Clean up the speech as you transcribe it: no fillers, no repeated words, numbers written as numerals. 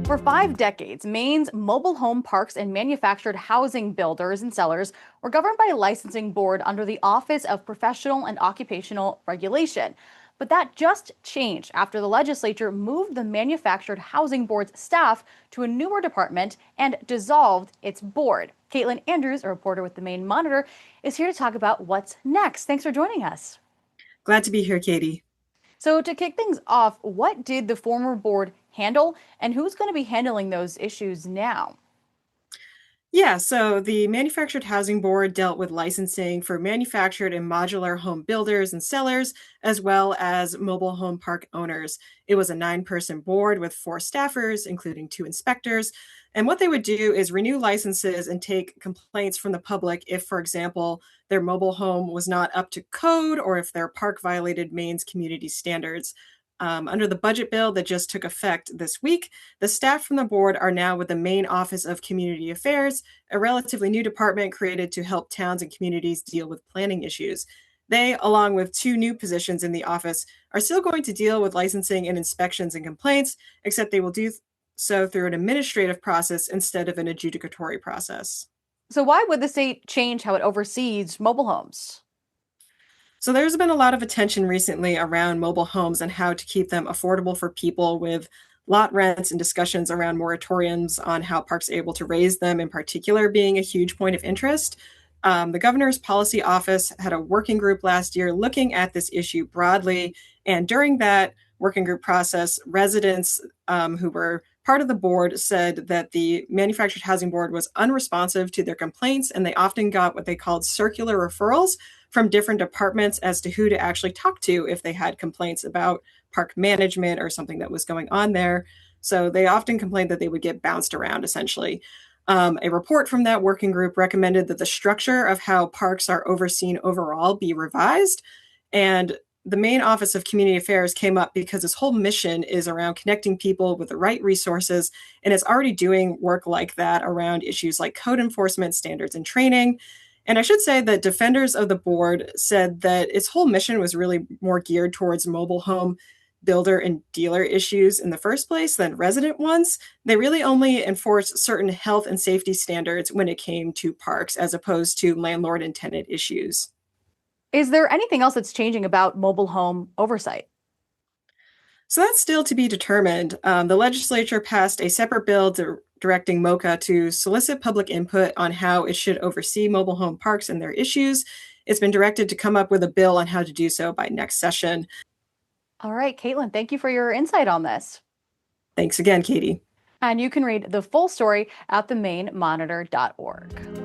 For 5 decades, Maine's mobile home parks and manufactured housing builders and sellers were governed by a licensing board under the Office of Professional and Occupational Regulation. But that just changed after the legislature moved the Manufactured Housing Board's staff to a newer department and dissolved its board. Caitlin Andrews, a reporter with the Maine-Monitor, is here to talk about what's next. Thanks for joining us. Glad to be here, Katie. So, to kick things off, what did the former board handle, and who's going to be handling those issues now? Yeah, so the Manufactured Housing Board dealt with licensing for manufactured and modular home builders and sellers, as well as mobile home park owners. It was a 9-person board with 4 staffers, including 2 inspectors. And what they would do is renew licenses and take complaints from the public if, for example, their mobile home was not up to code or if their park violated Maine's community standards. Under the budget bill that just took effect this week, the staff from the board are now with the Maine Office of Community Affairs, a relatively new department created to help towns and communities deal with planning issues. They, along with 2 new positions in the office, are still going to deal with licensing and inspections and complaints, except they will do so through an administrative process instead of an adjudicatory process. So, why would the state change how it oversees mobile homes? So there's been a lot of attention recently around mobile homes and how to keep them affordable for people with lot rents and discussions around moratoriums on how parks are able to raise them, in particular, being a huge point of interest. The governor's policy office had a working group last year looking at this issue broadly. And during that working group process, residents who were part of the board said that the Manufactured Housing Board was unresponsive to their complaints, and they often got what they called circular referrals from different departments as to who to actually talk to if they had complaints about park management or something that was going on there. So they often complained that they would get bounced around, essentially. A report from that working group recommended that the structure of how parks are overseen overall be revised. And the Maine Office of Community Affairs came up because its whole mission is around connecting people with the right resources, and it's already doing work like that around issues like code enforcement, standards, and training. And I should say that defenders of the board said that its whole mission was really more geared towards mobile home builder and dealer issues in the first place than resident ones. They really only enforced certain health and safety standards when it came to parks, as opposed to landlord and tenant issues. Is there anything else that's changing about mobile home oversight? So that's still to be determined. The legislature passed a separate bill directing MoCA to solicit public input on how it should oversee mobile home parks and their issues. It's been directed to come up with a bill on how to do so by next session. All right, Caitlin, thank you for your insight on this. Thanks again, Katie. And you can read the full story at the-maine-monitor.org.